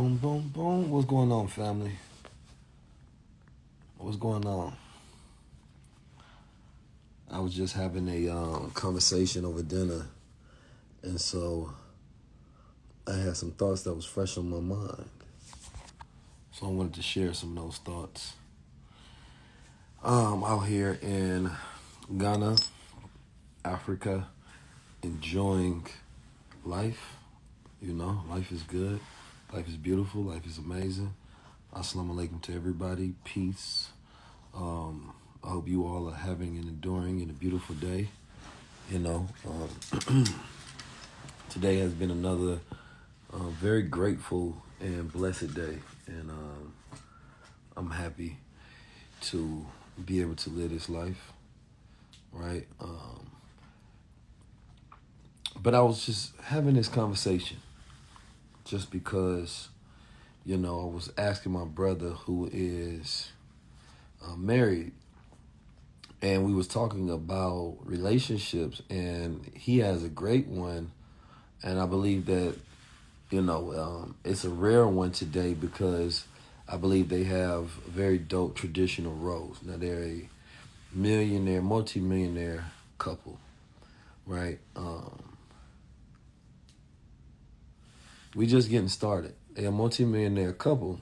Boom, boom, boom. What's going on, family? What's going on? I was just having a conversation over dinner, and so I had some thoughts that was fresh on my mind. So I wanted to share some of those thoughts. Out here in Ghana, Africa, enjoying life. You know, life is good. Life is beautiful. Life is amazing. Assalamu alaikum to everybody. Peace. I hope you all are having an enduring and a beautiful day. You know, today has been another very grateful and blessed day, and I'm happy to be able to live this life, right? But I was just having this conversation just because, I was asking my brother who is married, and we was talking about relationships, and he has a great one, and I believe that it's a rare one today because I believe they have very dope traditional roles. Now they're a millionaire, multi-millionaire couple, right? We just getting started. They're a multi-millionaire couple,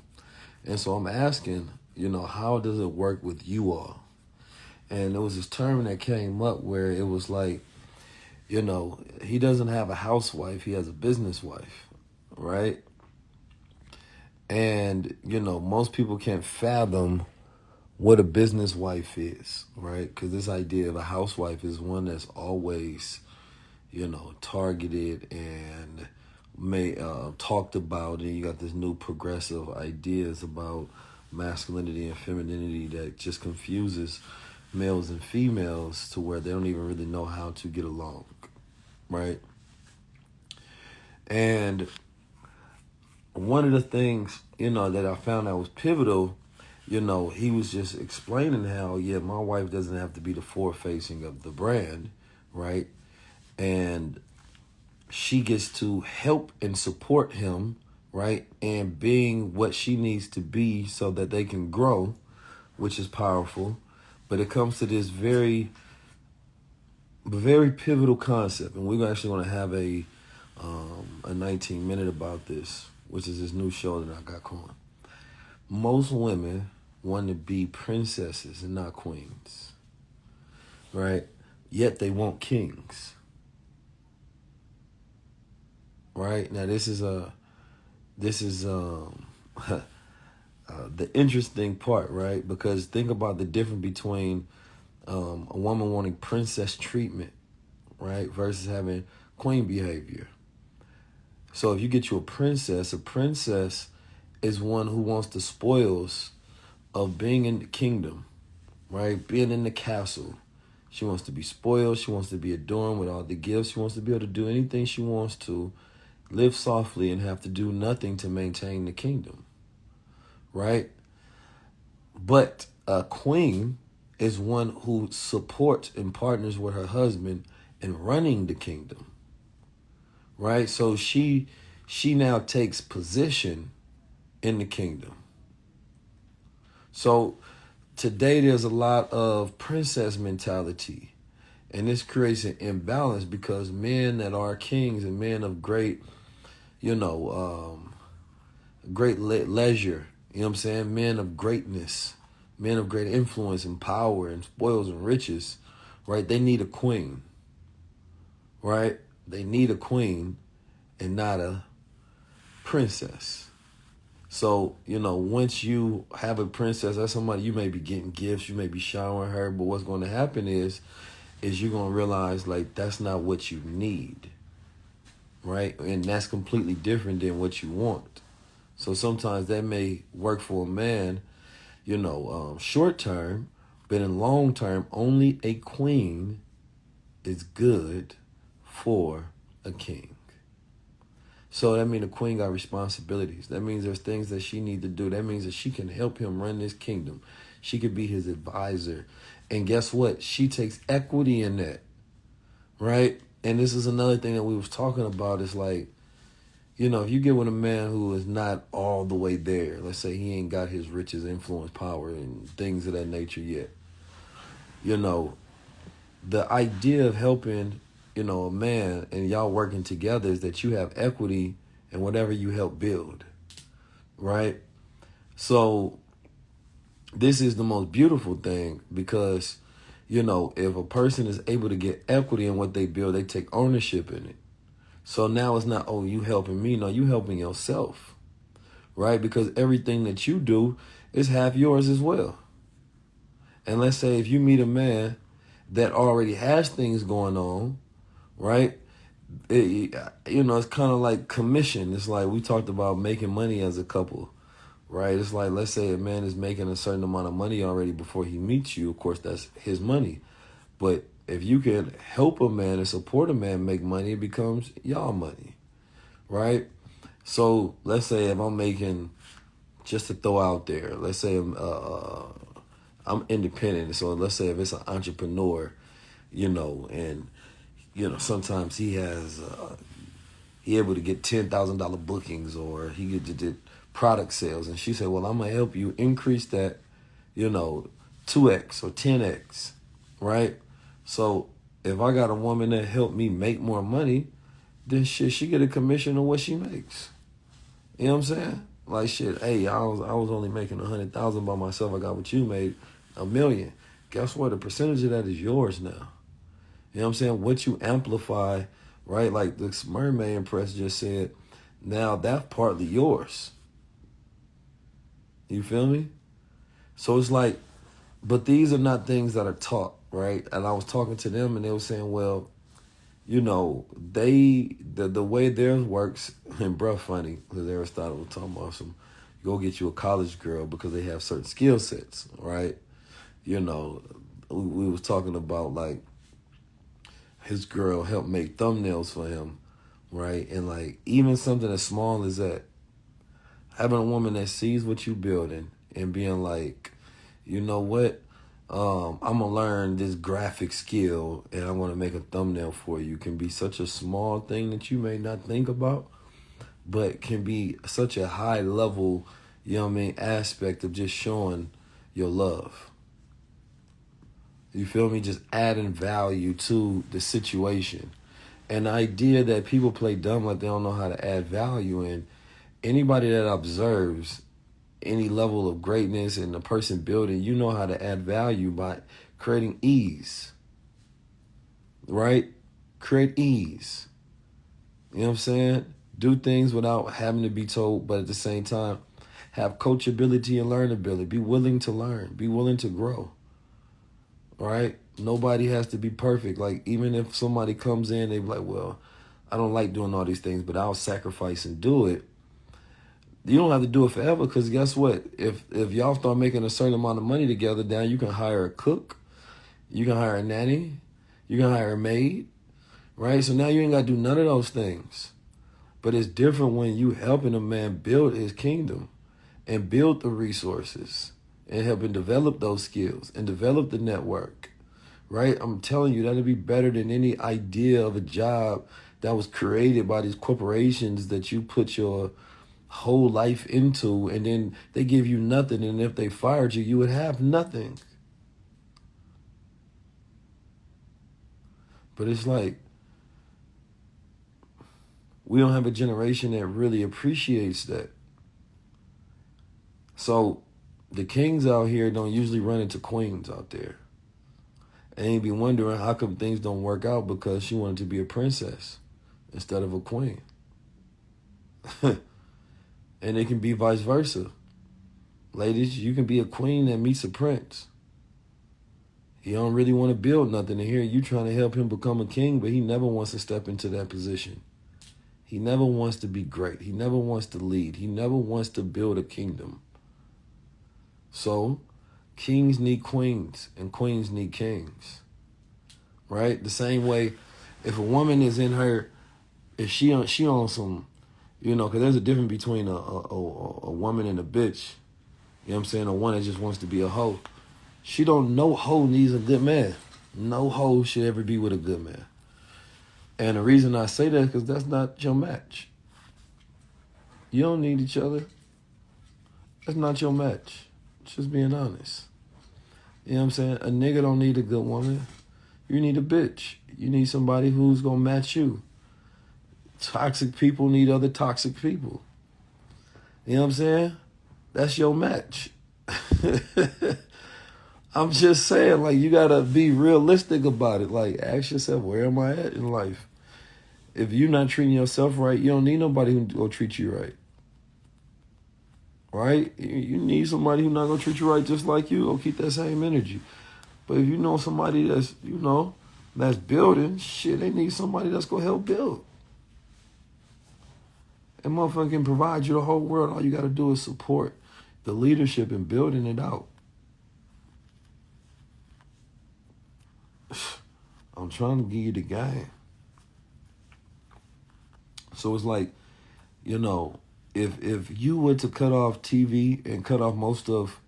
and so I'm asking, how does it work with you all? And there was this term that came up where it was like, he doesn't have a housewife, he has a business wife, right? And, most people can't fathom what a business wife is, right? Because this idea of a housewife is one that's always, targeted and talked about. And you got this new progressive ideas about masculinity and femininity that just confuses males and females to where they don't even really know how to get along, right? And one of the things, that I found that was pivotal, he was just explaining how, my wife doesn't have to be the forward-facing of the brand, right? And she gets to help and support him, right? And being what she needs to be so that they can grow, which is powerful. But it comes to this very, very pivotal concept. And we're actually going to have a 19-minute about this, which is this new show that I got going. Most women want to be princesses and not queens, right? Yet they want kings, right? Now this is the interesting part, right? Because think about the difference between a woman wanting princess treatment, right, versus having queen behavior. So if you get you a princess is one who wants the spoils of being in the kingdom, right? Being in the castle. She wants to be spoiled. She wants to be adorned with all the gifts. She wants to be able to do anything she wants to, live softly, and have to do nothing to maintain the kingdom, right? But a queen is one who supports and partners with her husband in running the kingdom, right? So she now takes position in the kingdom. So today there's a lot of princess mentality, and this creates an imbalance because men that are kings and men of great, leisure, you know what I'm saying? Men of greatness, men of great influence and power and spoils and riches, right? They need a queen, right? They need a queen and not a princess. So, once you have a princess, that's somebody you may be getting gifts, you may be showering her, but what's going to happen is you're going to realize, like, that's not what you need, right? And that's completely different than what you want. So sometimes that may work for a man, short term, but in long term, only a queen is good for a king. So that means the queen got responsibilities. That means there's things that she needs to do. That means that she can help him run this kingdom. She could be his advisor. And guess what? She takes equity in that, right? And this is another thing that we was talking about is like, if you get with a man who is not all the way there, let's say he ain't got his riches, influence, power, and things of that nature yet, you know, the idea of helping, a man and y'all working together is that you have equity in whatever you help build, right? So this is the most beautiful thing because, if a person is able to get equity in what they build, they take ownership in it. So now it's not, oh, you helping me. No, you helping yourself, right? Because everything that you do is half yours as well. And let's say if you meet a man that already has things going on, right? It's kind of like commission. It's like we talked about making money as a couple, right? It's like, let's say a man is making a certain amount of money already before he meets you. Of course, that's his money. But if you can help a man and support a man make money, it becomes y'all money, right? So let's say if I'm making, just to throw out there, let's say I'm independent. So let's say if it's an entrepreneur, and sometimes he has he able to get $10,000 bookings, or he get to do product sales, and she said, well, I'm gonna help you increase that, 2x or 10x, right? So if I got a woman that helped me make more money, then shit, she get a commission on what she makes. You know what I'm saying? Like shit, hey, I was only making 100,000 by myself. I got what you made, $1 million. Guess what? A percentage of that is yours now. You know what I'm saying? What you amplify, right? Like this Mermaid Impress just said, now that's partly yours. You feel me? So it's like, but these are not things that are taught, right? And I was talking to them and they were saying, well, the way theirs works, and bruh, funny, because Aristotle was talking about go get you a college girl because they have certain skill sets, right? We was talking about like his girl helped make thumbnails for him, right? And like even something as small as that, having a woman that sees what you building and being like, you know what? I'm going to learn this graphic skill and I'm going to make a thumbnail for you can be such a small thing that you may not think about, but can be such a high level, aspect of just showing your love. You feel me? Just adding value to the situation. And the idea that people play dumb like they don't know how to add value, and anybody that observes any level of greatness in the person building, you know how to add value by creating ease, right? Create ease. You know what I'm saying? Do things without having to be told, but at the same time, have coachability and learnability. Be willing to learn. Be willing to grow, right? Nobody has to be perfect. Like, even if somebody comes in, they be like, well, I don't like doing all these things, but I'll sacrifice and do it. You don't have to do it forever, because guess what? If y'all start making a certain amount of money together, now you can hire a cook, you can hire a nanny, you can hire a maid, right? So now you ain't got to do none of those things. But it's different when you helping a man build his kingdom and build the resources and helping develop those skills and develop the network, right? I'm telling you, that'll be better than any idea of a job that was created by these corporations that you put your whole life into, and then they give you nothing, and if they fired you, you would have nothing. But it's like, we don't have a generation that really appreciates that. So the kings out here don't usually run into queens out there. And they be wondering how come things don't work out, because she wanted to be a princess instead of a queen. And it can be vice versa. Ladies, you can be a queen that meets a prince. He don't really want to build nothing, and here you trying to help him become a king, but he never wants to step into that position. He never wants to be great. He never wants to lead. He never wants to build a kingdom. So, kings need queens, and queens need kings. Right? The same way, if a woman is in her, if she on some, because there's a difference between a woman and a bitch. You know what I'm saying? A one that just wants to be a hoe. She don't know hoe needs a good man. No hoe should ever be with a good man. And the reason I say that is because that's not your match. You don't need each other. That's not your match. Just being honest. You know what I'm saying? A nigga don't need a good woman. You need a bitch. You need somebody who's gonna match you. Toxic people need other toxic people. You know what I'm saying? That's your match. I'm just saying, like, you gotta be realistic about it. Like, ask yourself, where am I at in life? If you're not treating yourself right, you don't need nobody who will treat you right. Right? You need somebody who's not gonna treat you right just like you. Or keep that same energy. But if you know somebody that's, that's building, shit, they need somebody that's gonna help build. And motherfucker can provide you the whole world. All you gotta do is support the leadership and building it out. I'm trying to give you the game. So it's like, if you were to cut off TV and cut off most of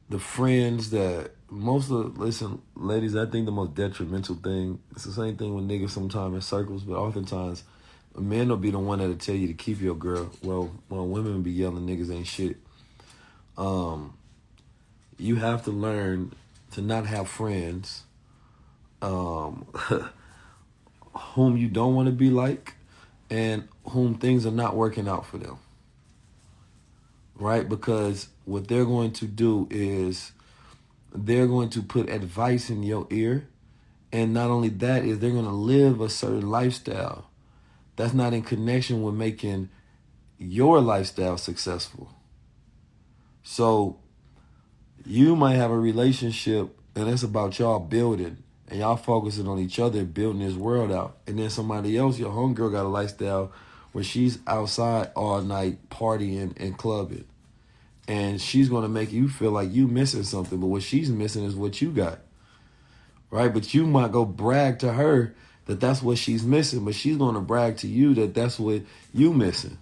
the friends listen, ladies, I think the most detrimental thing, it's the same thing with niggas sometimes in circles, but oftentimes a man will be the one that'll tell you to keep your girl. Well, women will be yelling niggas ain't shit. You have to learn to not have friends whom you don't want to be like and whom things are not working out for them. Right? Because what they're going to do is they're going to put advice in your ear. And not only that, is they're going to live a certain lifestyle that's not in connection with making your lifestyle successful. So you might have a relationship and it's about y'all building and y'all focusing on each other, building this world out. And then somebody else, your homegirl, got a lifestyle where she's outside all night partying and clubbing. And she's going to make you feel like you missing something. But what she's missing is what you got. Right? But you might go brag to her that that's what she's missing. But she's going to brag to you that that's what you missing.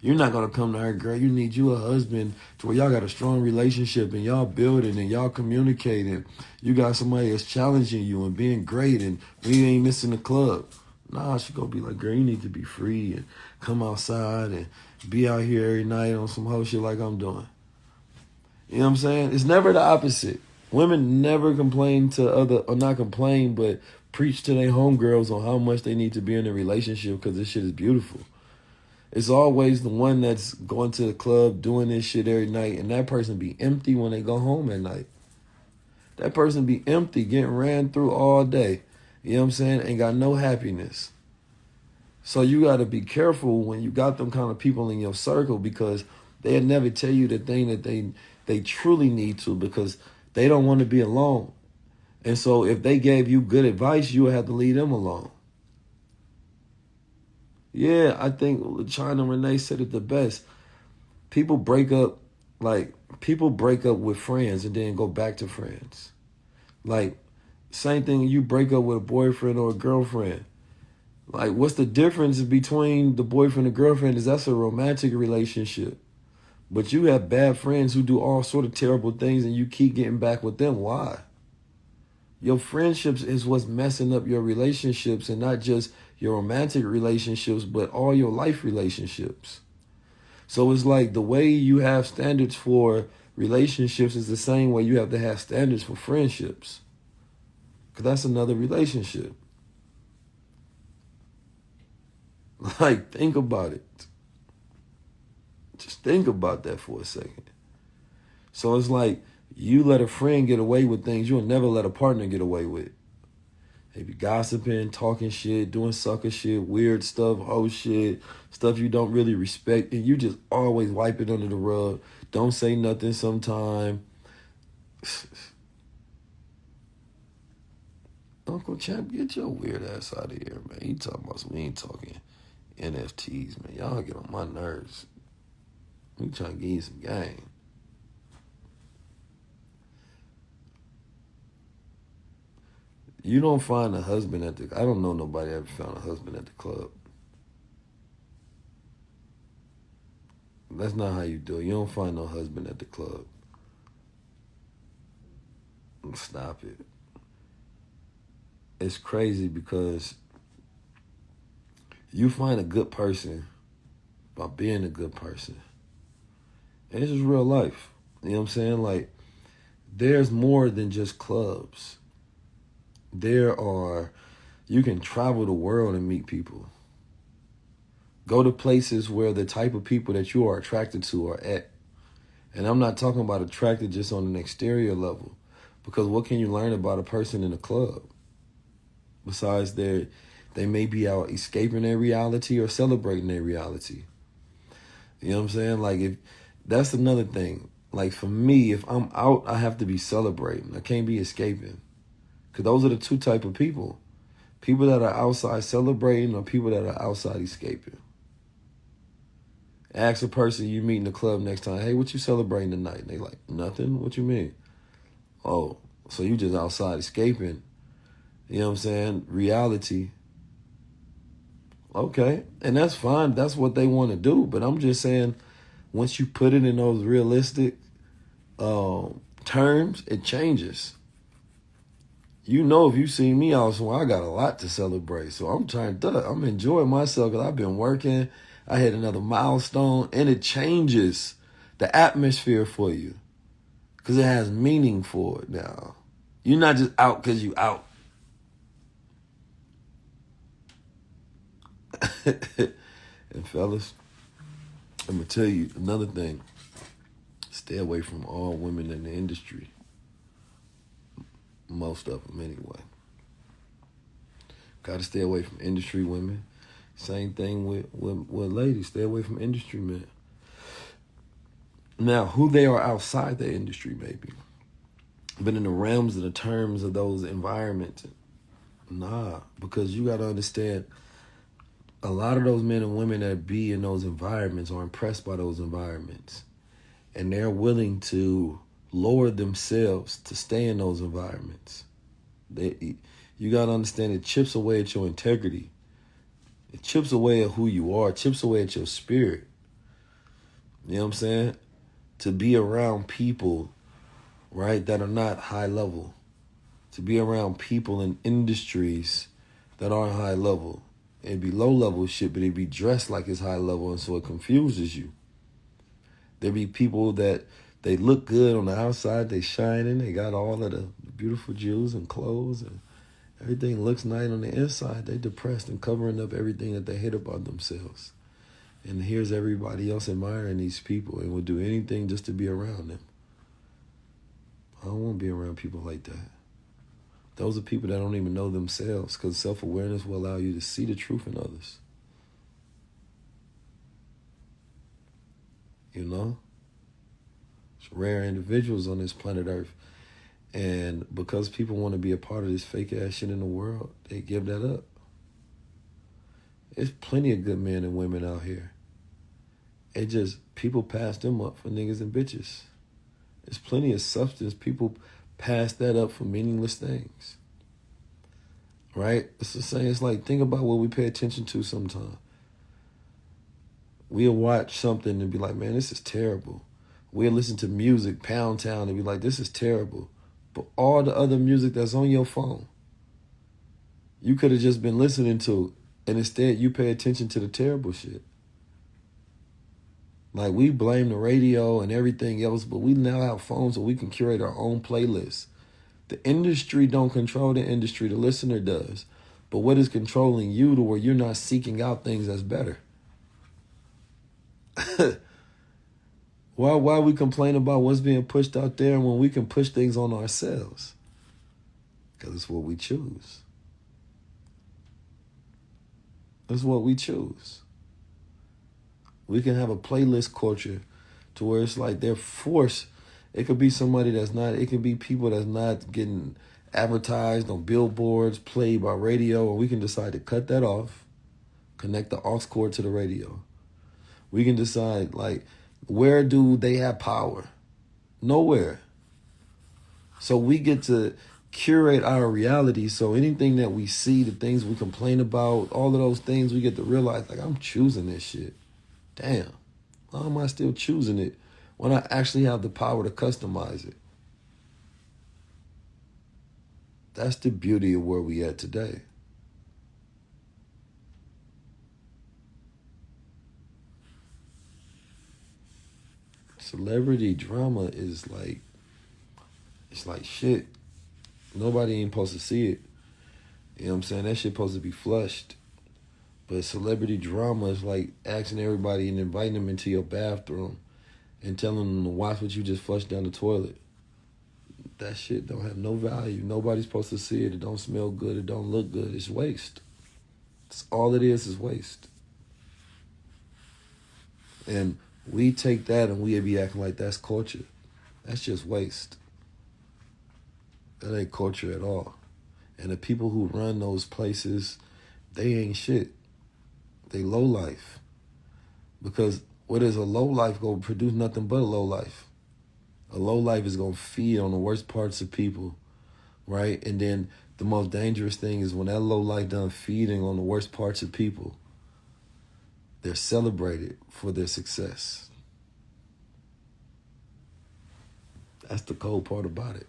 You're not going to come to her, girl, you need you a husband to where y'all got a strong relationship and y'all building and y'all communicating. You got somebody that's challenging you and being great and we ain't missing the club. Nah, she going to be like, girl, you need to be free and come outside and be out here every night on some whole shit like I'm doing. You know what I'm saying? It's never the opposite. Women never complain to or not complain, but preach to their homegirls on how much they need to be in a relationship because this shit is beautiful. It's always the one that's going to the club, doing this shit every night, and that person be empty when they go home at night. That person be empty, getting ran through all day. You know what I'm saying? Ain't got no happiness. So you got to be careful when you got them kind of people in your circle because they'll never tell you the thing that they truly need to because they don't want to be alone. And so if they gave you good advice, you would have to leave them alone. Yeah, I think China Renee said it the best. People break up with friends and then go back to friends. Like, same thing, you break up with a boyfriend or a girlfriend. Like, what's the difference between the boyfriend and girlfriend is that's a romantic relationship. But you have bad friends who do all sort of terrible things and you keep getting back with them. Why? Your friendships is what's messing up your relationships and not just your romantic relationships, but all your life relationships. So it's like the way you have standards for relationships is the same way you have to have standards for friendships. Because that's another relationship. Like, think about it. Just think about that for a second. So it's like you let a friend get away with things you'll never let a partner get away with. They be gossiping, talking shit, doing sucker shit, weird stuff, whole shit, stuff you don't really respect, and you just always wipe it under the rug. Don't say nothing sometime. Uncle Champ, get your weird ass out of here, man. You talking about we ain't talking NFTs, man. Y'all get on my nerves. We trying to give you some game. You don't find a husband I don't know nobody ever found a husband at the club. That's not how you do it. You don't find no husband at the club. Stop it. It's crazy because you find a good person about being a good person. And it's just real life. You know what I'm saying? Like, there's more than just clubs. You can travel the world and meet people. Go to places where the type of people that you are attracted to are at. And I'm not talking about attracted just on an exterior level. Because what can you learn about a person in a club? Besides they may be out escaping their reality or celebrating their reality. You know what I'm saying? Like, if that's another thing. Like, for me, if I'm out, I have to be celebrating. I can't be escaping. Because those are the two type of people. People that are outside celebrating or people that are outside escaping. Ask a person you meet in the club next time, hey, what you celebrating tonight? And they like, nothing? What you mean? Oh, so you just outside escaping. You know what I'm saying? Reality. Okay. And that's fine. That's what they want to do. But I'm just saying, once you put it in those realistic terms, it changes. You know, if you see me out somewhere, I got a lot to celebrate. So I'm enjoying myself because I've been working. I hit another milestone, and it changes the atmosphere for you because it has meaning for it now. You're not just out because you out. And fellas, I'm going to tell you another thing. Stay away from all women in the industry. Most of them, anyway. Got to stay away from industry women. Same thing with ladies. Stay away from industry men. Now, who they are outside the industry, maybe. But in the realms of the terms of those environments, nah. Because you got to understand, a lot of those men and women that be in those environments are impressed by those environments. And they're willing to lower themselves to stay in those environments. You got to understand, it chips away at your integrity. It chips away at who you are. It chips away at your spirit. You know what I'm saying? To be around people, right, that are not high level. To be around people in industries that aren't high level. It'd be low level shit, but it'd be dressed like it's high level, and so it confuses you. There'd be people that they look good on the outside, they shining, they got all of the beautiful jewels and clothes, and everything looks nice on the inside. They depressed and covering up everything that they hate about themselves. And here's everybody else admiring these people and will do anything just to be around them. I don't want to be around people like that. Those are people that don't even know themselves, because self-awareness will allow you to see the truth in others. You know? It's rare individuals on this planet Earth. And because people want to be a part of this fake ass shit in the world, they give that up. There's plenty of good men and women out here. It just, people pass them up for niggas and bitches. There's plenty of substance. People pass that up for meaningless things. Right? It's the same. It's like, think about what we pay attention to sometimes. We'll watch something and be like, man, this is terrible. We'll listen to music, Pound Town, and be like, this is terrible. But all the other music that's on your phone, you could have just been listening to, and instead you pay attention to the terrible shit. Like, we blame the radio and everything else, but we now have phones so we can curate our own playlists. The industry don't control the industry, the listener does. But what is controlling you to where you're not seeking out things that's better? Why we complain about what's being pushed out there when we can push things on ourselves? Because it's what we choose. It's what we choose. We can have a playlist culture to where it's like they're forced. It could be somebody that's not, it could be people that's not getting advertised on billboards, played by radio, or we can decide to cut that off, connect the aux cord to the radio. We can decide, like, where do they have power? Nowhere. So we get to curate our reality. So anything that we see, the things we complain about, all of those things, we get to realize, like, I'm choosing this shit. Damn, why am I still choosing it when I actually have the power to customize it? That's the beauty of where we at today. Celebrity drama is like, it's like shit. Nobody ain't supposed to see it. You know what I'm saying? That shit supposed to be flushed. But celebrity drama is like asking everybody and inviting them into your bathroom and telling them to watch what you just flushed down the toilet. That shit don't have no value. Nobody's supposed to see it. It don't smell good. It don't look good. It's waste. It's all it is waste. And we take that and we be acting like that's culture. That's just waste. That ain't culture at all. And the people who run those places, they ain't shit. They low life. Because what is a low life going to produce nothing but a low life? A low life is going to feed on the worst parts of people, right? And then the most dangerous thing is when that low life done feeding on the worst parts of people, they're celebrated for their success. That's the cold part about it.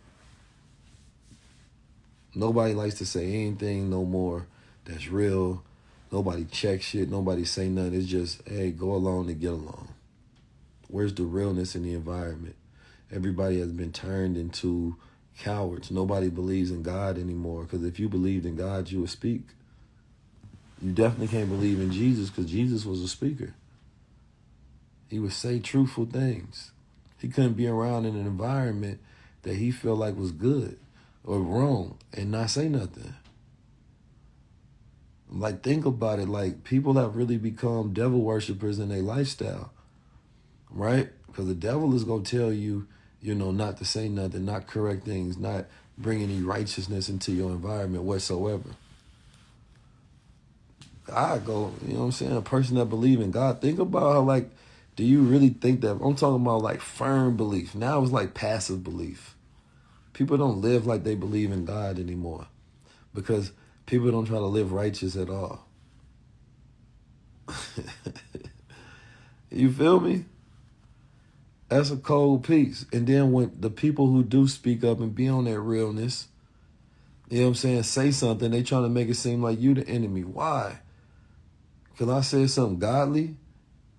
Nobody likes to say anything no more that's real. Nobody checks shit. Nobody say nothing. It's just, hey, go along to get along. Where's the realness in the environment? Everybody has been turned into cowards. Nobody believes in God anymore, because if you believed in God, you would speak. You definitely can't believe in Jesus, because Jesus was a speaker. He would say truthful things. He couldn't be around in an environment that he felt like was good or wrong and not say nothing. Like, think about it. Like, people have really become devil worshipers in their lifestyle, right? Because the devil is going to tell you, not to say nothing, not correct things, not bring any righteousness into your environment whatsoever. God go, you know what I'm saying? A person that believes in God, think about how, like, do you really think that? I'm talking about, like, firm belief. Now it's like passive belief. People don't live like they believe in God anymore because people don't try to live righteous at all. You feel me? That's a cold piece. And then when the people who do speak up and be on that realness, you know what I'm saying, say something, they trying to make it seem like you the enemy. Why? Because I said something godly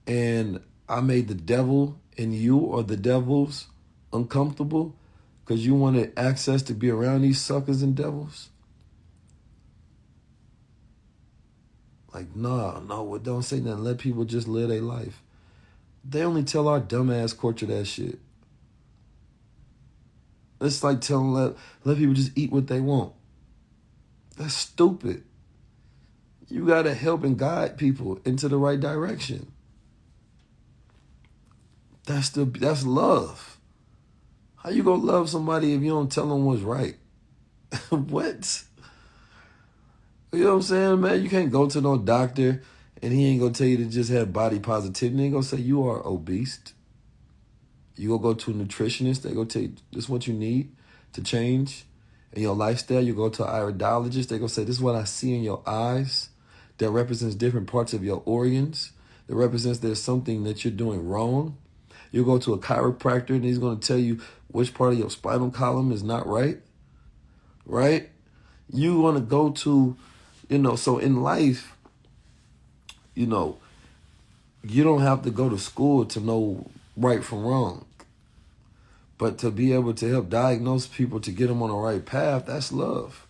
and I made the devil and you or the devils uncomfortable because you wanted access to be around these suckers and devils? Like, no, don't say nothing. Let people just live their life. They only tell our dumbass culture that shit. It's like telling let people just eat what they want. That's stupid. You gotta help and guide people into the right direction. That's love. How you gonna love somebody if you don't tell them what's right? What? You know what I'm saying, man? You can't go to no doctor and he ain't gonna tell you to just have body positivity. He ain't gonna say you are obese. You gonna go to a nutritionist, they gonna tell you this is what you need to change in your lifestyle. You go to an iridologist, they gonna say this is what I see in your eyes that represents different parts of your organs, that represents there's something that you're doing wrong. You go to a chiropractor and he's gonna tell you which part of your spinal column is not right, right? You wanna go to, so in life, you don't have to go to school to know right from wrong. But to be able to help diagnose people to get them on the right path, that's love.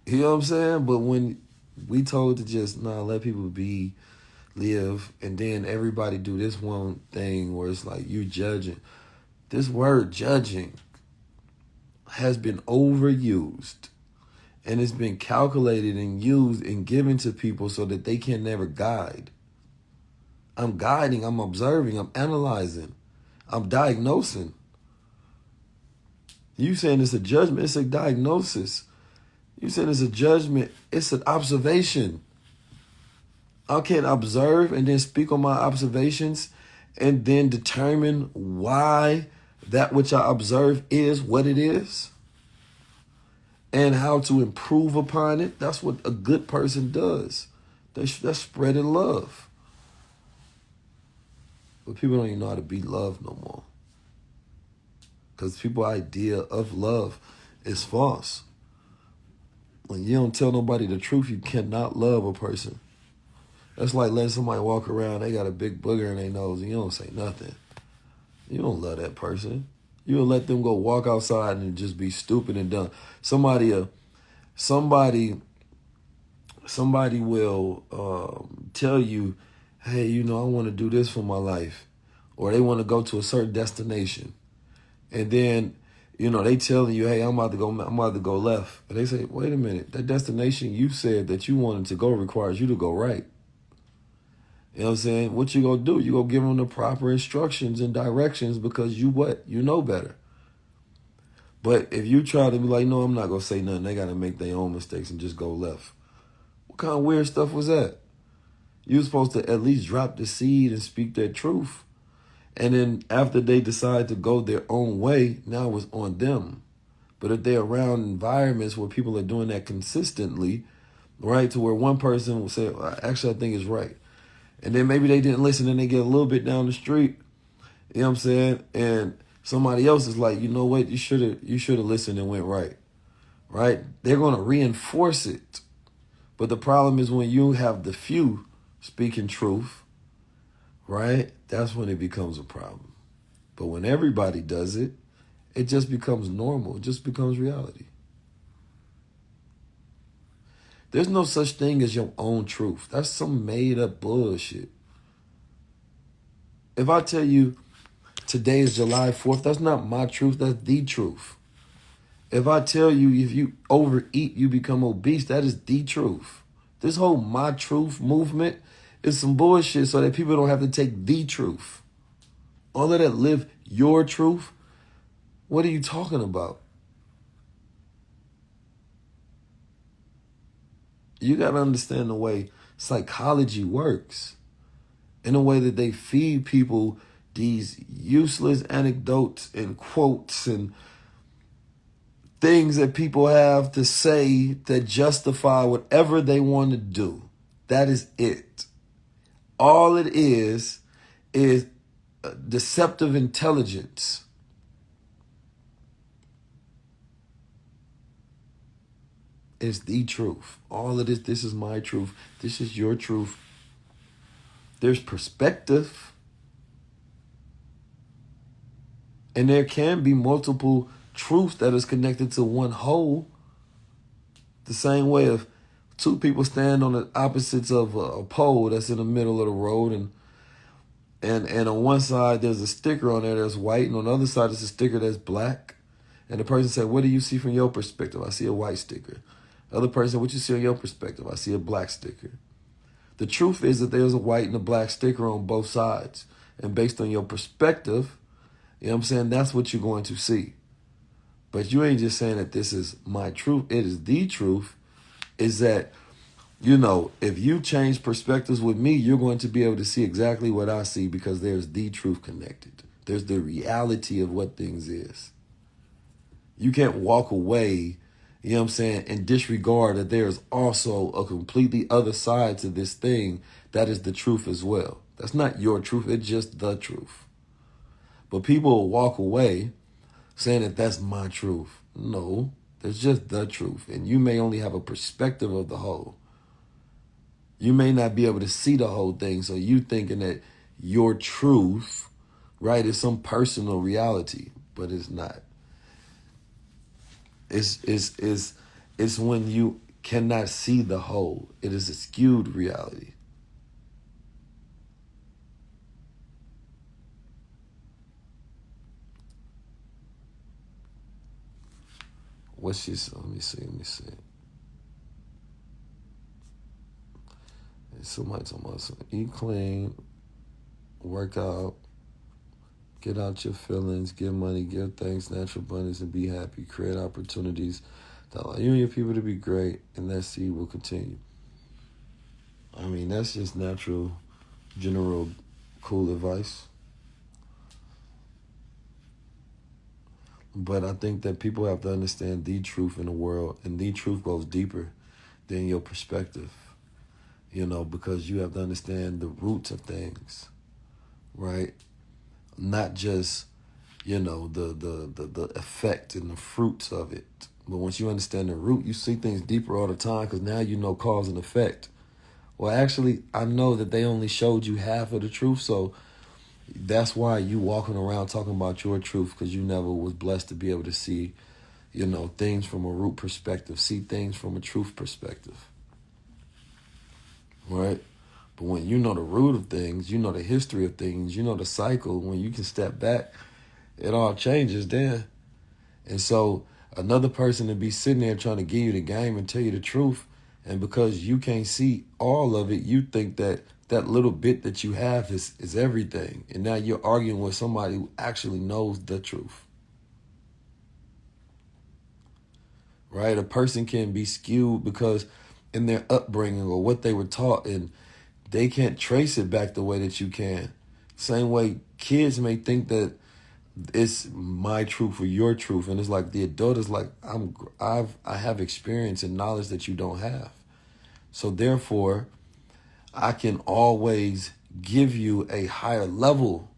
You know what I'm saying? But when we told to just, let people live, and then everybody do this one thing where it's like you judging. This word judging has been overused. And it's been calculated and used and given to people so that they can never guide. I'm guiding, I'm observing, I'm analyzing, I'm diagnosing. You saying it's a judgment, it's a diagnosis. You saying it's a judgment, it's an observation. I can't observe and then speak on my observations and then determine why that which I observe is what it is and how to improve upon it. That's what a good person does. That's spreading love. But people don't even know how to be loved no more. Because people's idea of love is false. When you don't tell nobody the truth, you cannot love a person. That's like letting somebody walk around, they got a big booger in their nose, and you don't say nothing. You don't love that person. You'll let them go walk outside and just be stupid and dumb. Somebody will tell you, hey, I want to do this for my life. Or they want to go to a certain destination. And then, they telling you, hey, I'm about to go left. And they say, wait a minute, that destination you said that you wanted to go requires you to go right. You know what I'm saying? What you gonna do? You gonna give them the proper instructions and directions because you know better. But if you try to be like, no, I'm not gonna say nothing, they gotta make their own mistakes and just go left. What kind of weird stuff was that? You were supposed to at least drop the seed and speak their truth. And then after they decide to go their own way, now it's on them. But if they're around environments where people are doing that consistently, right, to where one person will say, well, actually, I think it's right. And then maybe they didn't listen and they get a little bit down the street, you know what I'm saying? And somebody else is like, you know what, you should have listened and went right, right? They're going to reinforce it. But the problem is when you have the few speaking truth, right, that's when it becomes a problem. But when everybody does it, it just becomes normal. It just becomes reality. There's no such thing as your own truth. That's some made up bullshit. If I tell you today is July 4th, that's not my truth, that's the truth. If I tell you if you overeat, you become obese, that is the truth. This whole my truth movement is some bullshit so that people don't have to take the truth. All of that live your truth, what are you talking about? You got to understand the way psychology works. In a way that they feed people these useless anecdotes and quotes and things that people have to say that justify whatever they want to do. That is it. All it is deceptive intelligence. It's the truth. All of this is my truth. This is your truth. There's perspective. And there can be multiple truths that is connected to one whole. The same way if two people stand on the opposites of a pole that's in the middle of the road and on one side there's a sticker on there that's white and on the other side there's a sticker that's black. And the person said, what do you see from your perspective? I see a white sticker. The other person, what you see on your perspective? I see a black sticker. The truth is that there's a white and a black sticker on both sides. And based on your perspective, you know what I'm saying, that's what you're going to see. But you ain't just saying that this is my truth. It is the truth. Is that, if you change perspectives with me, you're going to be able to see exactly what I see because there's the truth connected. There's the reality of what things is. You can't walk away, you know what I'm saying, and disregard that there's also a completely other side to this thing that is the truth as well. That's not your truth. It's just the truth. But people will walk away saying that that's my truth. No, there's just the truth. And you may only have a perspective of the whole. You may not be able to see the whole thing. So you thinking that your truth, right, is some personal reality, but it's not. It's when you cannot see the whole. It is a skewed reality. What's she saying? Let me see. Somebody talking about something. Eat clean, work out, get out your feelings, give money, give thanks, natural abundance, and be happy. Create opportunities that allow you and your people to be great, and that seed will continue. I mean, that's just natural, general, cool advice. But I think that people have to understand the truth in the world, and the truth goes deeper than your perspective, because you have to understand the roots of things, right? Not just, the effect and the fruits of it. But once you understand the root, you see things deeper all the time because now you know cause and effect. Well, actually, I know that they only showed you half of the truth, so that's why you walking around talking about your truth, because you never was blessed to be able to see, things from a root perspective, see things from a truth perspective, right? But when you know the root of things, you know the history of things, you know the cycle, when you can step back, it all changes then. And so another person to be sitting there trying to give you the game and tell you the truth, and because you can't see all of it, you think that that little bit that you have is everything. And now you're arguing with somebody who actually knows the truth, right? A person can be skewed because in their upbringing or what they were taught, and they can't trace it back the way that you can. Same way kids may think that it's my truth or your truth, and it's like the adult is like, I have experience and knowledge that you don't have, so therefore I can always give you a higher level,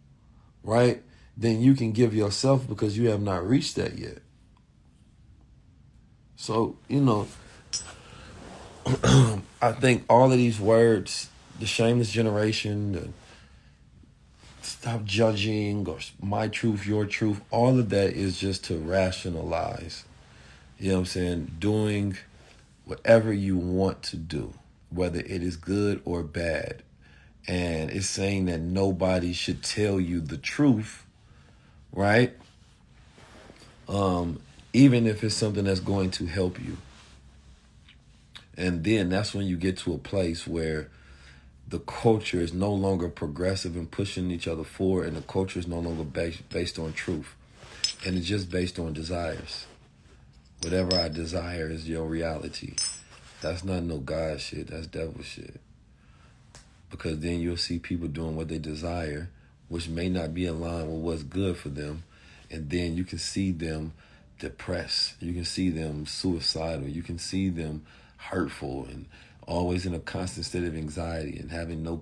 right, than you can give yourself, because you have not reached that yet. So I think all of these words, the shameless generation, the stop judging, or my truth, your truth, all of that is just to rationalize, doing whatever you want to do, whether it is good or bad. And it's saying that nobody should tell you the truth, right? Even if it's something that's going to help you. And then that's when you get to a place where the culture is no longer progressive and pushing each other forward, and the culture is no longer based on truth. And it's just based on desires. Whatever I desire is your reality. That's not no God shit. That's devil shit. Because then you'll see people doing what they desire, which may not be in line with what's good for them. And then you can see them depressed. You can see them suicidal. You can see them hurtful and always in a constant state of anxiety and having no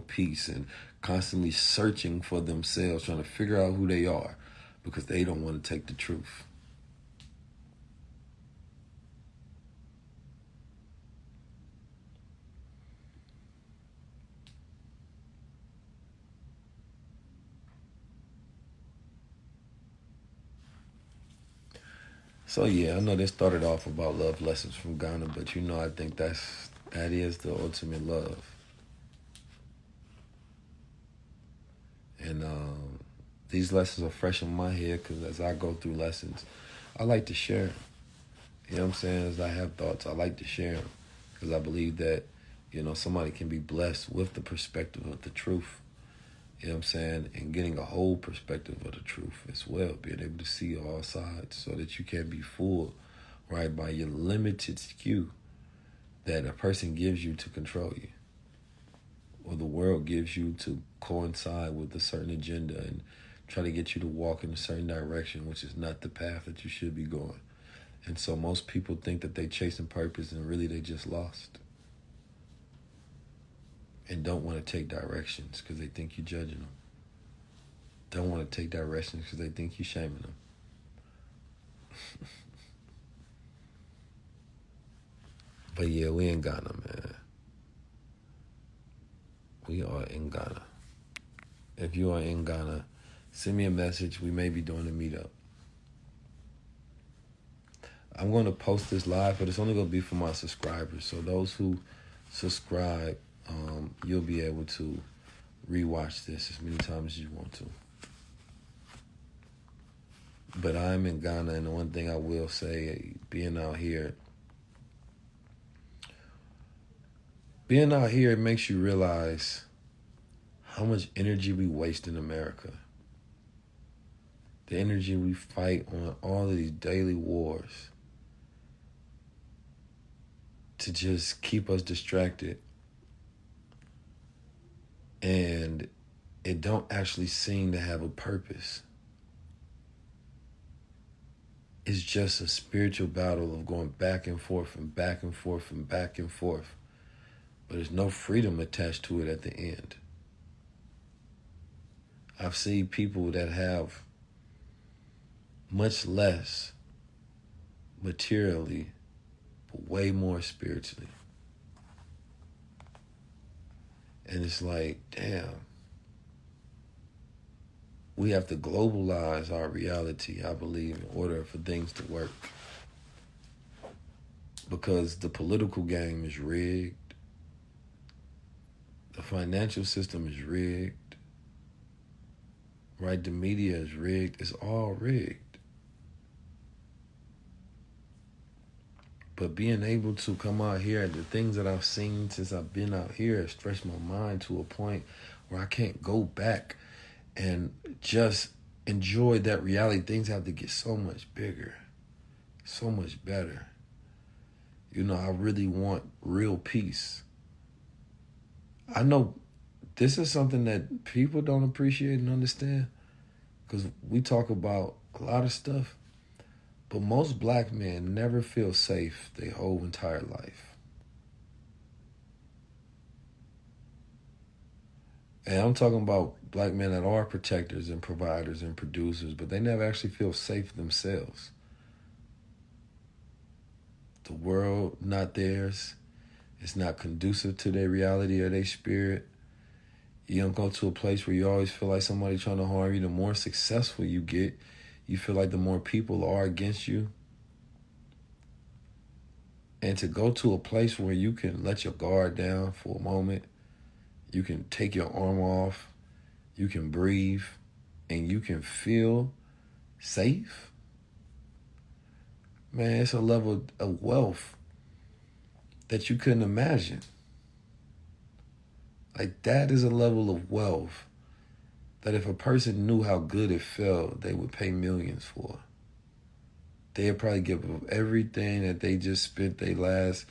peace, and constantly searching for themselves, trying to figure out who they are because they don't want to take the truth. So yeah, I know this started off about love lessons from Ghana, but I think that is the ultimate love. And these lessons are fresh in my head because as I go through lessons, I like to share them. You know what I'm saying? As I have thoughts, I like to share them because I believe that, somebody can be blessed with the perspective of the truth. You know what I'm saying? And getting a whole perspective of the truth as well, being able to see all sides so that you can be fooled, right, by your limited skew that a person gives you to control you, or the world gives you to coincide with a certain agenda and try to get you to walk in a certain direction, which is not the path that you should be going. And so most people think that they chasing purpose, and really they just lost. And don't want to take directions because they think you're judging them. Don't want to take directions because they think you're shaming them. But yeah, we in Ghana, man. We are in Ghana. If you are in Ghana, send me a message. We may be doing a meetup. I'm going to post this live, but it's only going to be for my subscribers. So those who subscribe, you'll be able to rewatch this as many times as you want to. But I'm in Ghana, and the one thing I will say, being out here, it makes you realize how much energy we waste in America. The energy we fight on all of these daily wars to just keep us distracted. And it don't actually seem to have a purpose. It's just a spiritual battle of going back and forth and back and forth and back and forth. But there's no freedom attached to it at the end. I've seen people that have much less materially, but way more spiritually. And it's like, damn, we have to globalize our reality, I believe, in order for things to work. Because the political game is rigged. The financial system is rigged. Right? The media is rigged. It's all rigged. But being able to come out here, the things that I've seen since I've been out here have stretched my mind to a point where I can't go back and just enjoy that reality. Things have to get so much bigger, so much better. You know, I really want real peace. I know this is something that people don't appreciate and understand, because we talk about a lot of stuff, but most black men never feel safe their whole entire life. And I'm talking about black men that are protectors and providers and producers, but they never actually feel safe themselves. The world, not theirs. It's not conducive to their reality or their spirit. You don't go to a place where you always feel like somebody trying to harm you. The more successful you get, you feel like the more people are against you. And to go to a place where you can let your guard down for a moment, you can take your arm off, you can breathe, and you can feel safe. Man, it's a level of wealth that you couldn't imagine. Like, that is a level of wealth that if a person knew how good it felt, they would pay millions for. They'd probably give up everything that they just spent their last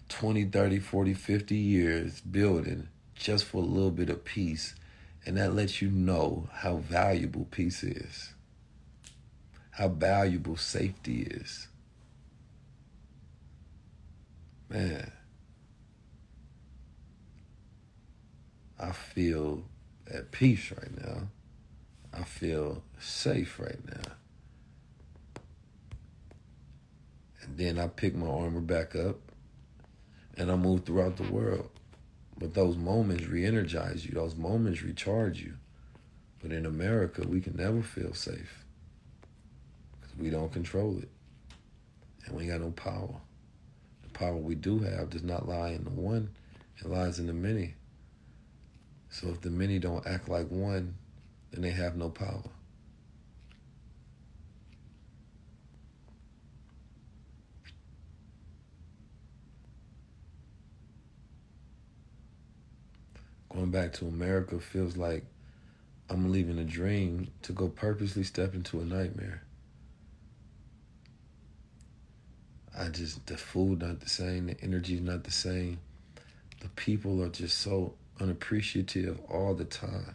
20, 30, 40, 50 years building just for a little bit of peace. And that lets you know how valuable peace is, how valuable safety is. Man, I feel at peace right now. I feel safe right now. And then I pick my armor back up and I move throughout the world. But those moments re-energize you. Those moments recharge you. But in America, we can never feel safe because we don't control it. And we ain't got no power. The power we do have does not lie in the one. It lies in the many. So if the many don't act like one, then they have no power. Going back to America feels like I'm leaving a dream to go purposely step into a nightmare. The food not the same, the energy's not the same. The people are just so unappreciative all the time.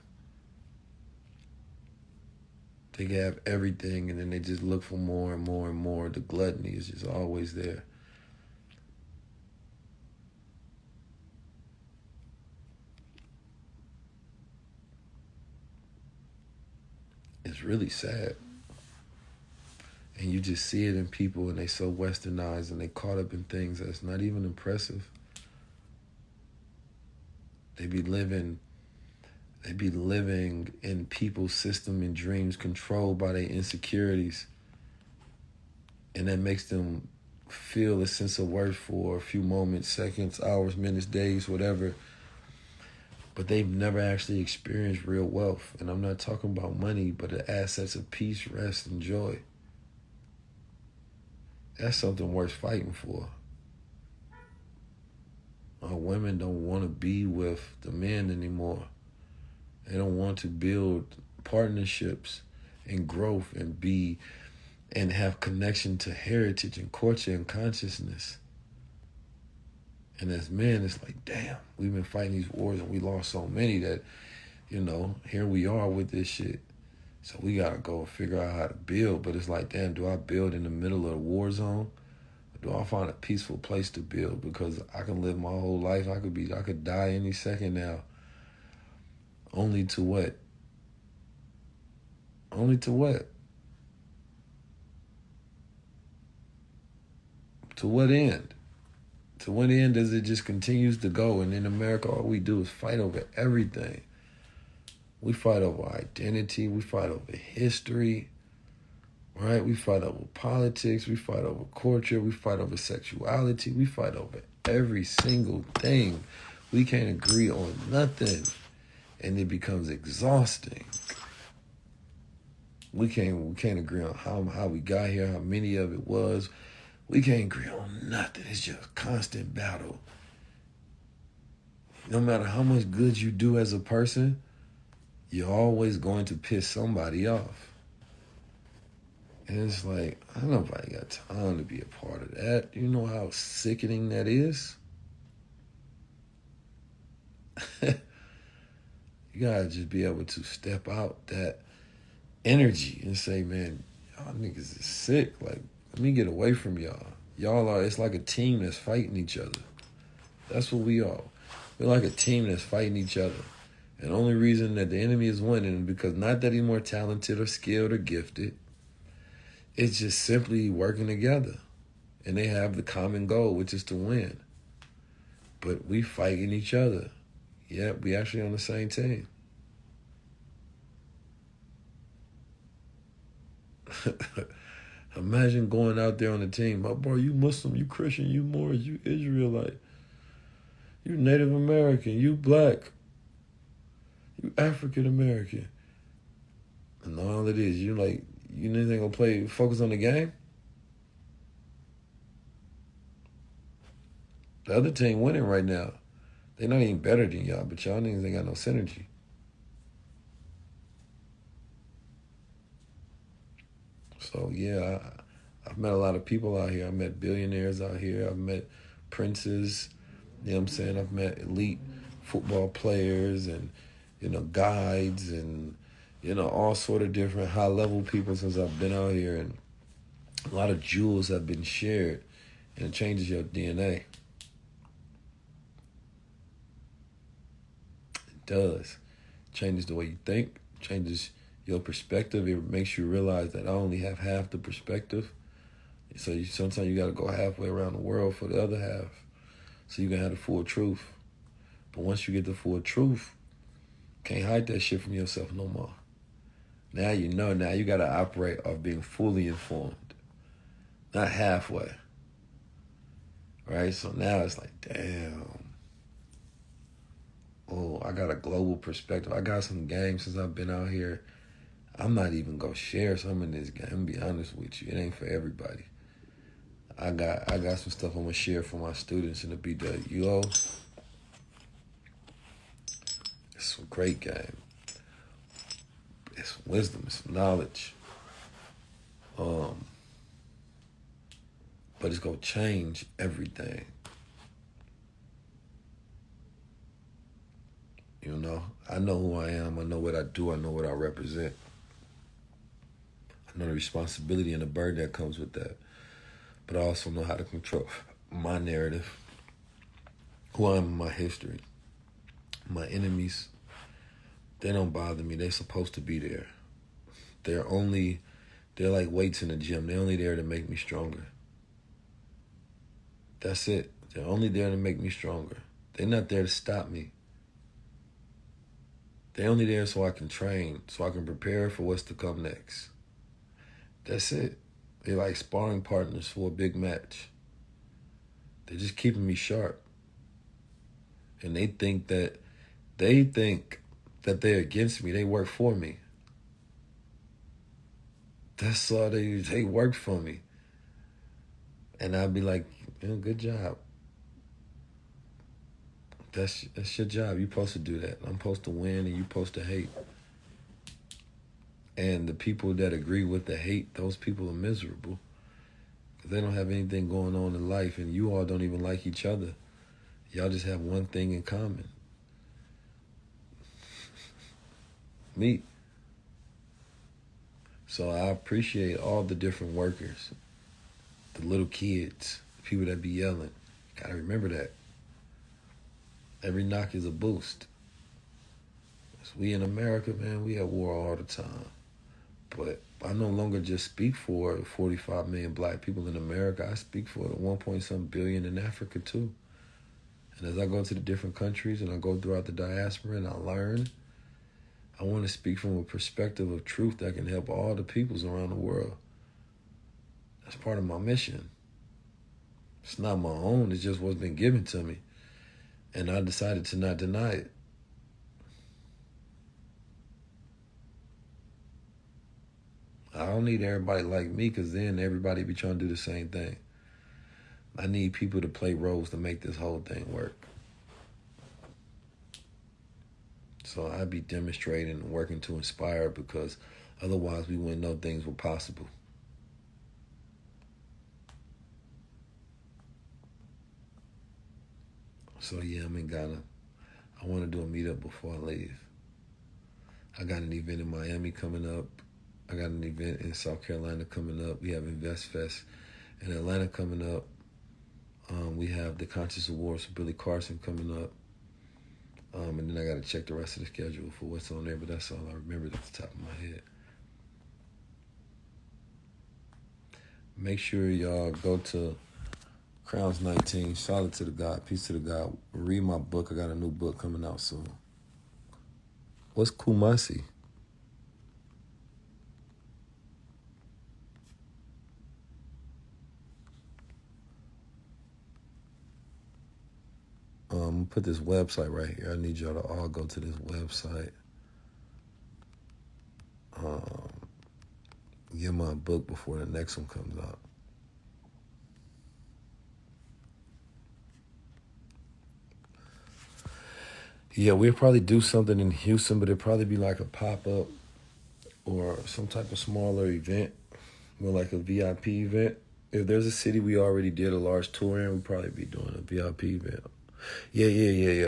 They have everything and then they just look for more and more and more. The gluttony is just always there. It's really sad. And you just see it in people and they so westernized and they caught up in things that's not even impressive. They be living in people's system and dreams controlled by their insecurities. And that makes them feel a sense of worth for a few moments, seconds, hours, minutes, days, whatever. But they've never actually experienced real wealth. And I'm not talking about money, but the assets of peace, rest, and joy. That's something worth fighting for. Our women don't want to be with the men anymore. They don't want to build partnerships and growth and have connection to heritage and culture and consciousness. And as men, it's like, damn, we've been fighting these wars and we lost so many that, here we are with this shit. So we got to go figure out how to build. But it's like, damn, do I build in the middle of a war zone? Or do I find a peaceful place to build? Because I can live my whole life. I could die any second now. Only to what? Only to what? To what end? To what end does it just continues to go? And in America, all we do is fight over everything. We fight over identity. We fight over history, right? We fight over politics. We fight over culture. We fight over sexuality. We fight over every single thing. We can't agree on nothing, and it becomes exhausting. We can't agree on how we got here, how many of it was. We can't agree on nothing. It's just constant battle. No matter how much good you do as a person, you're always going to piss somebody off. And it's like, I don't know if I got time to be a part of that. You know how sickening that is? You gotta just be able to step out that energy and say, man, y'all niggas is sick. Like, let me get away from y'all. Y'all are, it's like a team that's fighting each other. That's what we are. We're like a team that's fighting each other. And the only reason that the enemy is winning is because not that he's more talented or skilled or gifted. It's just simply working together. And they have the common goal, which is to win. But we fighting each other. Yeah, we actually on the same team. Imagine going out there on the team. Oh, bro, you Muslim, you Christian, you Moorish, you Israelite, you Native American, you black, you African American. And all it is, you like, you ain't gonna focus on the game? The other team winning right now. They're not even better than y'all, but y'all niggas ain't got no synergy. So, yeah, I've met a lot of people out here. I've met billionaires out here. I've met princes. You know what I'm saying? I've met elite football players and, guides and, all sort of different high-level people since I've been out here. And a lot of jewels have been shared, and it changes your DNA. It does. It changes the way you think, changes your perspective. It makes you realize that I only have half the perspective. So sometimes you got to go halfway around the world for the other half so you can have the full truth. But once you get the full truth, can't hide that shit from yourself no more. Now you know. Now you got to operate off being fully informed, not halfway. Right? So now it's like, damn. Oh, I got a global perspective. I got some game since I've been out here. I'm not even going to share some of this game. I'm going to be honest with you. It ain't for everybody. I got some stuff I'm going to share for my students in the BWO. It's some great game. It's some wisdom. It's some knowledge. But it's going to change everything. I know who I am. I know what I do. I know what I represent. I know the responsibility and the burden that comes with that. But I also know how to control my narrative, who I am in my history. My enemies, they don't bother me. They're supposed to be there. They're like weights in the gym. They're only there to make me stronger. That's it. They're only there to make me stronger. They're not there to stop me. They're only there so I can train, so I can prepare for what's to come next. That's it. They're like sparring partners for a big match. They're just keeping me sharp. And they think that they're against me. They work for me. That's all they work for me. And I'd be like, good job. That's your job. You're supposed to do that. I'm supposed to win and you're supposed to hate. And the people that agree with the hate, those people are miserable. Because they don't have anything going on in life and you all don't even like each other. Y'all just have one thing in common. Me. So I appreciate all the different workers. The little kids. The people that be yelling. Gotta remember that. Every knock is a boost. So we in America, man, we at war all the time. But I no longer just speak for 45 million black people in America. I speak for the 1 point some billion in Africa too. And as I go to the different countries and I go throughout the diaspora and I learn, I want to speak from a perspective of truth that can help all the peoples around the world. That's part of my mission. It's not my own. It's just what's been given to me. And I decided to not deny it. I don't need everybody like me, because then everybody be trying to do the same thing. I need people to play roles to make this whole thing work. So I be demonstrating and working to inspire, because otherwise we wouldn't know things were possible. So yeah, I'm in Ghana. I want to do a meetup before I leave. I got an event in Miami coming up. I got an event in South Carolina coming up. We have Invest Fest in Atlanta coming up. We have the Conscious Awards for Billy Carson coming up. And then I got to check the rest of the schedule for what's on there, but that's all I remember at the top of my head. Make sure y'all go to Crowns 19, Solid to the God, Peace to the God. Read my book. I got a new book coming out soon. What's Kumasi? I'm going to put this website right here. I need y'all to all go to this website. Get my book before the next one comes out. Yeah, we'll probably do something in Houston, but it'll probably be like a pop-up or some type of smaller event, more like a VIP event. If there's a city we already did a large tour in, we'd probably be doing a VIP event. Yeah.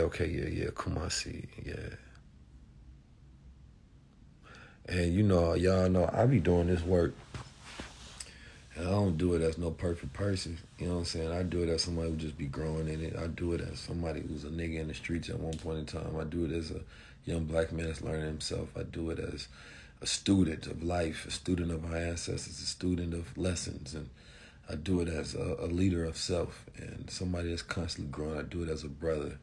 Okay, yeah. Kumasi, yeah. And y'all know I be doing this work. And I don't do it as no perfect person. You know what I'm saying? I do it as somebody who just be growing in it. I do it as somebody who's a nigga in the streets at one point in time. I do it as a young black man that's learning himself. I do it as a student of life, a student of our ancestors, a student of lessons. And I do it as a leader of self and somebody that's constantly growing. I do it as a brother.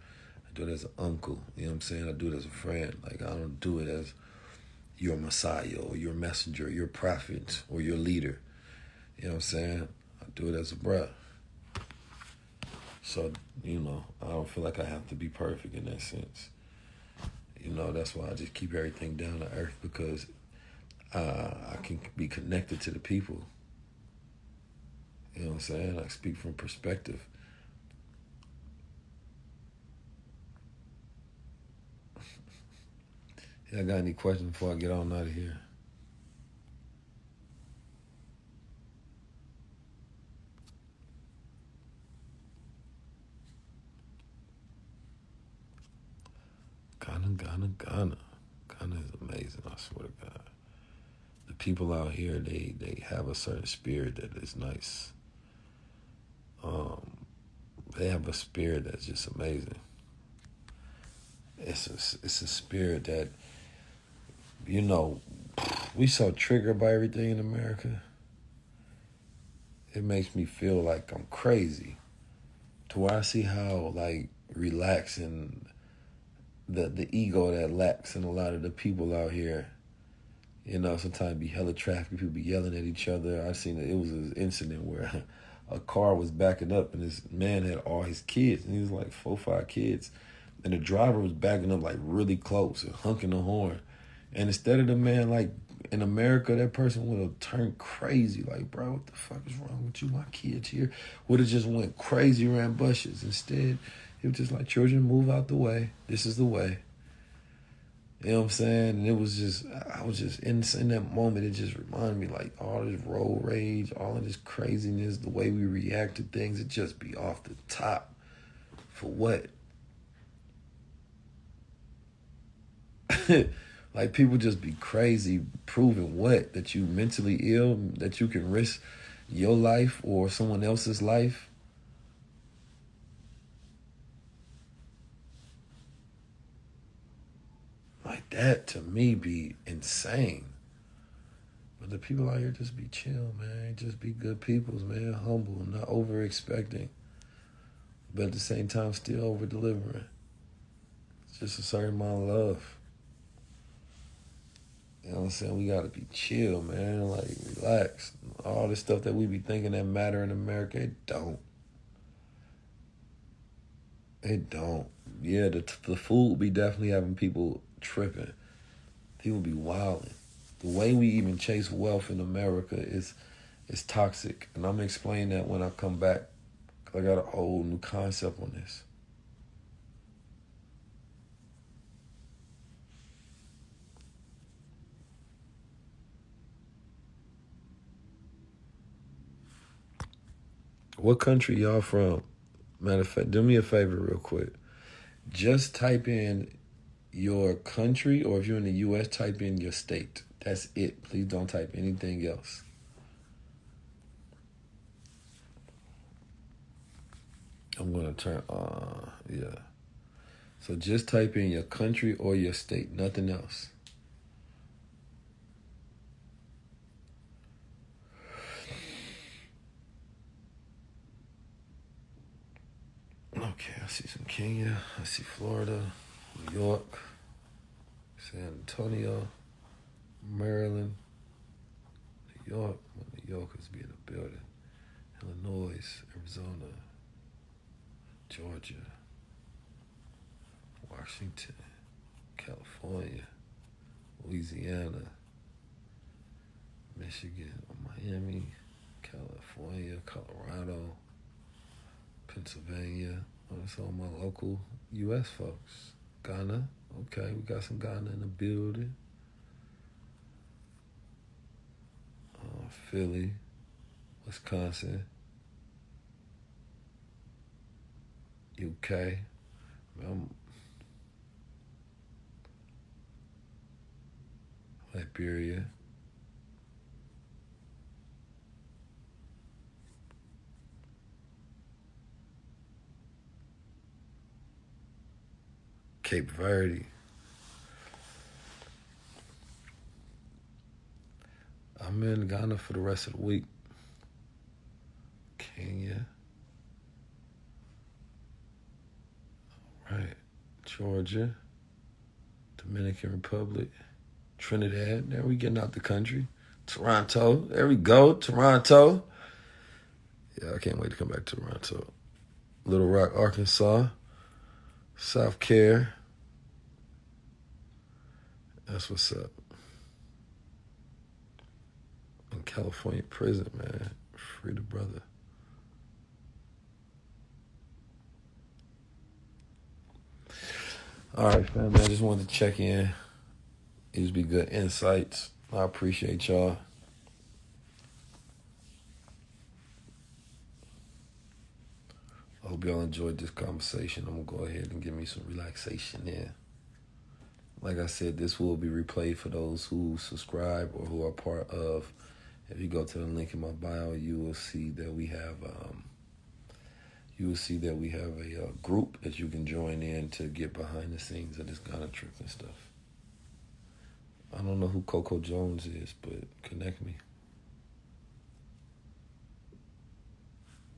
I do it as an uncle. You know what I'm saying? I do it as a friend. Like, I don't do it as your Messiah or your messenger, your prophet or your leader. You know what I'm saying? I do it as a bruh. So, I don't feel like I have to be perfect in that sense. That's why I just keep everything down to earth, because I can be connected to the people. You know what I'm saying? I speak from perspective. Yeah, I got any questions before I get on out of here? Ghana. Ghana is amazing, I swear to God. The people out here, they have a certain spirit that is nice. They have a spirit that's just amazing. It's a spirit that, we so triggered by everything in America. It makes me feel like I'm crazy, to where I see how, like, relaxing the ego that lacks in a lot of the people out here. Sometimes be hella traffic, people be yelling at each other. I seen it was an incident where a car was backing up and this man had all his kids, and he was like 4 or 5 kids, and the driver was backing up like really close and honking the horn. And instead of the man, like in America, that person would have turned crazy, like, bro, what the fuck is wrong with you? My kids here. Would have just went crazy around bushes. Instead, it was just like, children, move out the way. This is the way. You know what I'm saying? And I was just in that moment, it just reminded me, like, all this road rage, all of this craziness, the way we react to things, it just be off the top. For what? Like, people just be crazy, proving what? That you mentally ill, that you can risk your life or someone else's life. Like, that to me be insane. But the people out here just be chill, man. Just be good peoples, man. Humble, not over expecting, but at the same time still over delivering. It's just a certain amount of love. You know what I'm saying? We gotta be chill, man. Like, relax. All this stuff that we be thinking that matter in America, it don't. It don't. Yeah, the food be definitely having people tripping. People be wilding. The way we even chase wealth in America is toxic. And I'm gonna explain that when I come back. 'Cause I got a whole new concept on this. What country y'all from? Matter of fact, do me a favor real quick. Just type in your country, or if you're in the U.S., type in your state. That's it. Please don't type anything else. I'm going to turn, yeah. So just type in your country or your state, nothing else. Okay, I see some Kenya. I see Florida, New York, San Antonio, Maryland, New York. New Yorkers be in the building. Illinois, Arizona, Georgia, Washington, California, Louisiana, Michigan, Miami, California, Colorado, Pennsylvania. That's all my local U.S. folks. Ghana, okay, we got some Ghana in the building. Philly, Wisconsin, UK. Liberia. Cape Verde. I'm in Ghana for the rest of the week. Kenya. All right. Georgia. Dominican Republic. Trinidad. There we getting out the country. Toronto. There we go. Toronto. Yeah, I can't wait to come back to Toronto. Little Rock, Arkansas. South Care. That's what's up. In California prison, man. Free the brother. All right, family. I just wanted to check in. These be good insights. I appreciate y'all. I hope y'all enjoyed this conversation. I'm going to go ahead and give me some relaxation there. Like I said, this will be replayed for those who subscribe or who are part of. If you go to the link in my bio, you will see that we have a group that you can join in to get behind the scenes of this Ghana trip and stuff. I don't know who Coco Jones is, but connect me.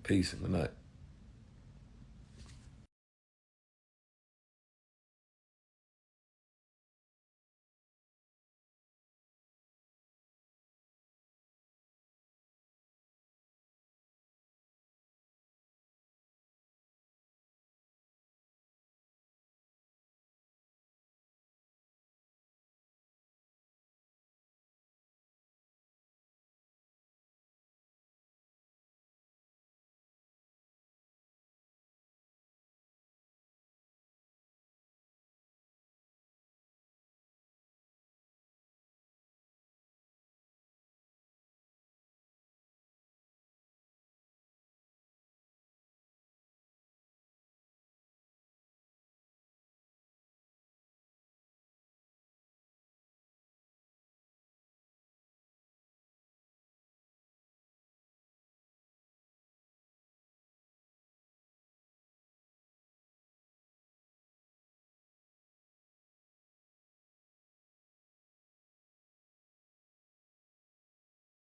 Peace and good night.